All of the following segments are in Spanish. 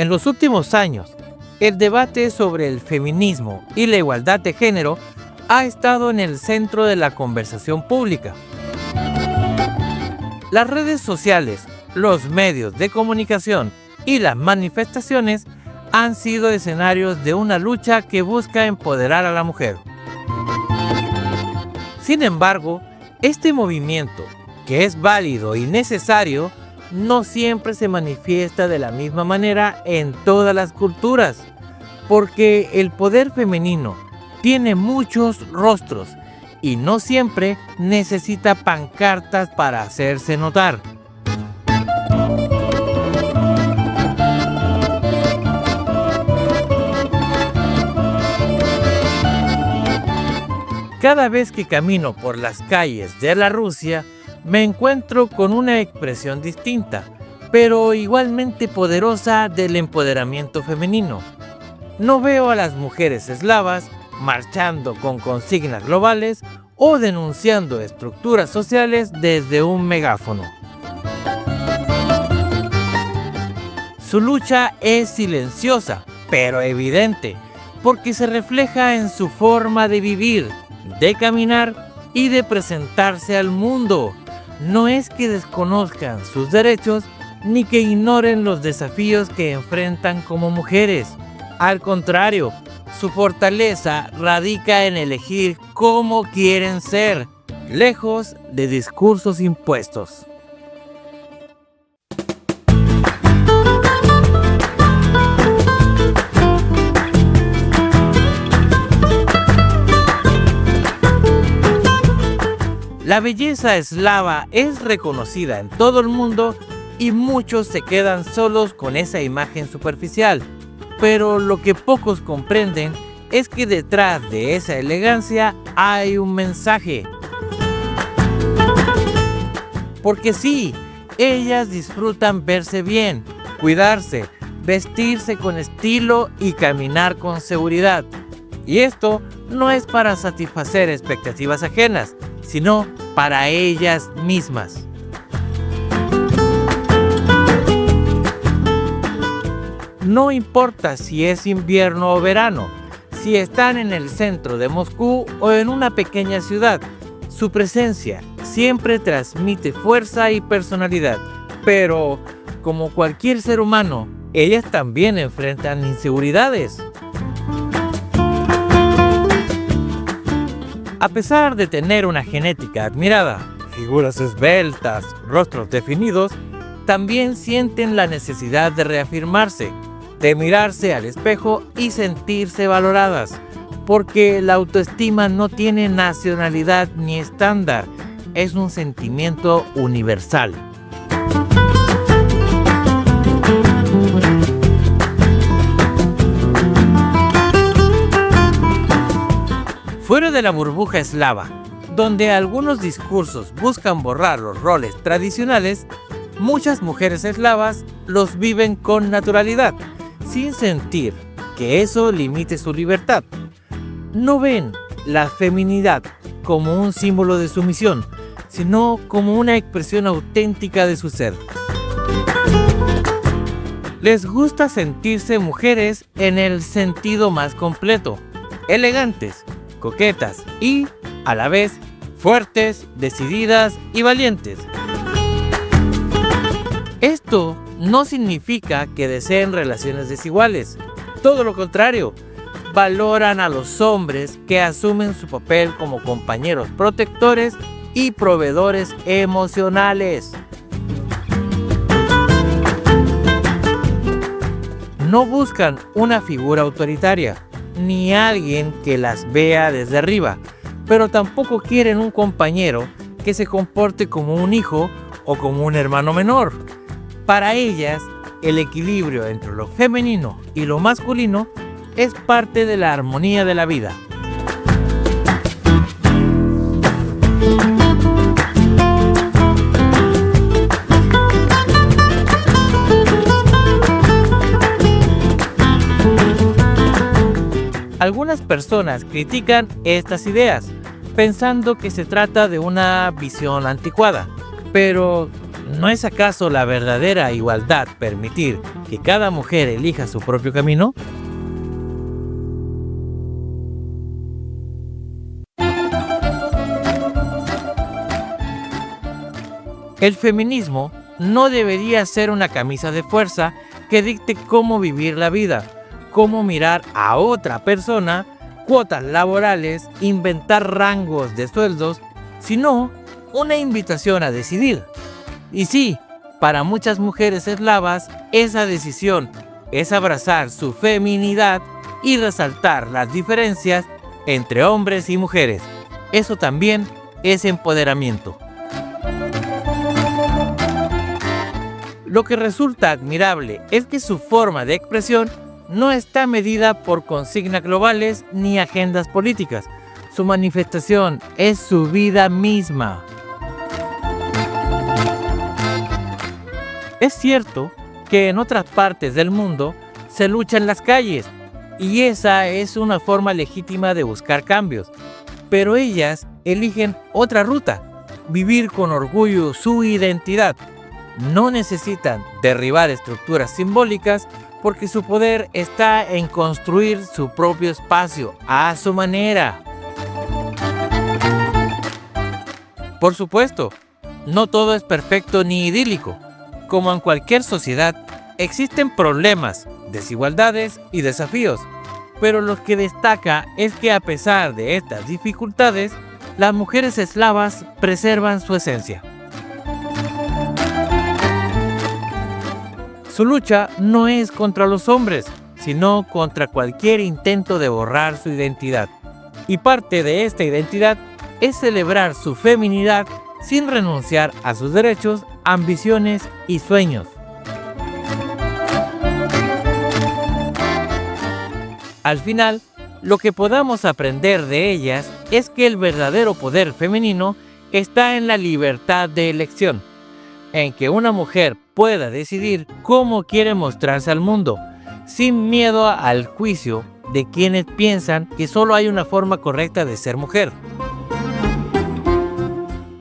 En los últimos años, el debate sobre el feminismo y la igualdad de género ha estado en el centro de la conversación pública. Las redes sociales, los medios de comunicación y las manifestaciones han sido escenarios de una lucha que busca empoderar a la mujer. Sin embargo, este movimiento, que es válido y necesario, no siempre se manifiesta de la misma manera en todas las culturas, porque el poder femenino tiene muchos rostros y no siempre necesita pancartas para hacerse notar. Cada vez que camino por las calles de la Rusia, me encuentro con una expresión distinta, pero igualmente poderosa del empoderamiento femenino. No veo a las mujeres eslavas marchando con consignas globales o denunciando estructuras sociales desde un megáfono. Su lucha es silenciosa, pero evidente, porque se refleja en su forma de vivir, de caminar y de presentarse al mundo. No es que desconozcan sus derechos ni que ignoren los desafíos que enfrentan como mujeres. Al contrario, su fortaleza radica en elegir cómo quieren ser, lejos de discursos impuestos. La belleza eslava es reconocida en todo el mundo y muchos se quedan solos con esa imagen superficial. Pero lo que pocos comprenden es que detrás de esa elegancia hay un mensaje. Porque sí, ellas disfrutan verse bien, cuidarse, vestirse con estilo y caminar con seguridad. Y esto no es para satisfacer expectativas ajenas, sino para ellas mismas. No importa si es invierno o verano, si están en el centro de Moscú o en una pequeña ciudad, su presencia siempre transmite fuerza y personalidad. Pero, como cualquier ser humano, ellas también enfrentan inseguridades. A pesar de tener una genética admirada, figuras esbeltas, rostros definidos, también sienten la necesidad de reafirmarse, de mirarse al espejo y sentirse valoradas, porque la autoestima no tiene nacionalidad ni estándar, es un sentimiento universal. Fuera de la burbuja eslava, donde algunos discursos buscan borrar los roles tradicionales, muchas mujeres eslavas los viven con naturalidad, sin sentir que eso limite su libertad. No ven la feminidad como un símbolo de sumisión, sino como una expresión auténtica de su ser. Les gusta sentirse mujeres en el sentido más completo, elegantes, coquetas y, a la vez, fuertes, decididas y valientes. Esto no significa que deseen relaciones desiguales. Todo lo contrario, valoran a los hombres que asumen su papel como compañeros protectores y proveedores emocionales. No buscan una figura autoritaria, ni alguien que las vea desde arriba, pero tampoco quieren un compañero que se comporte como un hijo o como un hermano menor. Para ellas, el equilibrio entre lo femenino y lo masculino es parte de la armonía de la vida. Algunas personas critican estas ideas, pensando que se trata de una visión anticuada, pero ¿No es acaso la verdadera igualdad permitir que cada mujer elija su propio camino? El feminismo no debería ser una camisa de fuerza que dicte cómo vivir la vida, cómo mirar a otra persona, cuotas laborales, inventar rangos de sueldos, sino una invitación a decidir. Y sí, para muchas mujeres eslavas, esa decisión es abrazar su feminidad y resaltar las diferencias entre hombres y mujeres. Eso también es empoderamiento. Lo que resulta admirable es que su forma de expresión no está medida por consignas globales ni agendas políticas. Su manifestación es su vida misma. Es cierto que en otras partes del mundo se lucha en las calles y esa es una forma legítima de buscar cambios, pero ellas eligen otra ruta, vivir con orgullo su identidad. No necesitan derribar estructuras simbólicas porque su poder está en construir su propio espacio a su manera. Por supuesto, no todo es perfecto ni idílico. Como en cualquier sociedad, existen problemas, desigualdades y desafíos, pero lo que destaca es que a pesar de estas dificultades, las mujeres eslavas preservan su esencia. Su lucha no es contra los hombres, sino contra cualquier intento de borrar su identidad. Y parte de esta identidad es celebrar su feminidad sin renunciar a sus derechos, ambiciones y sueños. Al final, lo que podamos aprender de ellas es que el verdadero poder femenino está en la libertad de elección, en que una mujer pueda decidir cómo quiere mostrarse al mundo, sin miedo al juicio de quienes piensan que solo hay una forma correcta de ser mujer.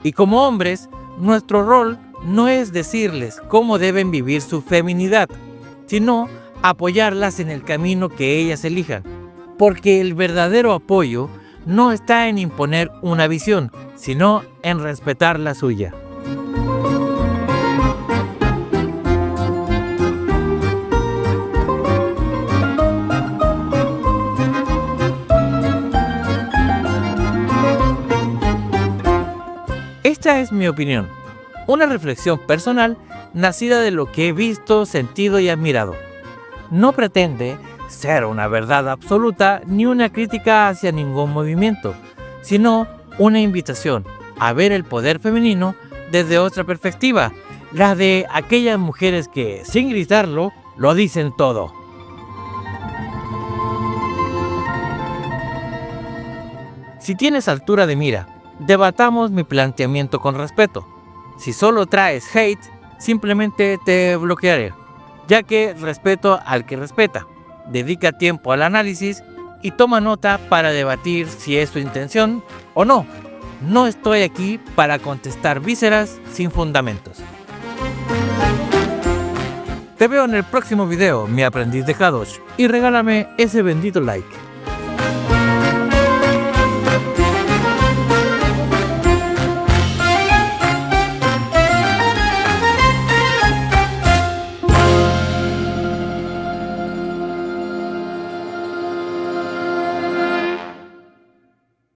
Y como hombres, nuestro rol no es decirles cómo deben vivir su feminidad, sino apoyarlas en el camino que ellas elijan, porque el verdadero apoyo no está en imponer una visión, sino en respetar la suya. Esta es mi opinión, una reflexión personal nacida de lo que he visto, sentido y admirado. No pretende ser una verdad absoluta ni una crítica hacia ningún movimiento, sino una invitación a ver el poder femenino desde otra perspectiva, la de aquellas mujeres que, sin gritarlo, lo dicen todo. Si tienes altura de mira, debatamos mi planteamiento con respeto. Si solo traes hate, simplemente te bloquearé, ya que respeto al que respeta. Dedica tiempo al análisis y toma nota para debatir si es tu intención o no. No estoy aquí para contestar vísceras sin fundamentos. Te veo en el próximo video, mi aprendiz de Kadosh, y regálame ese bendito like.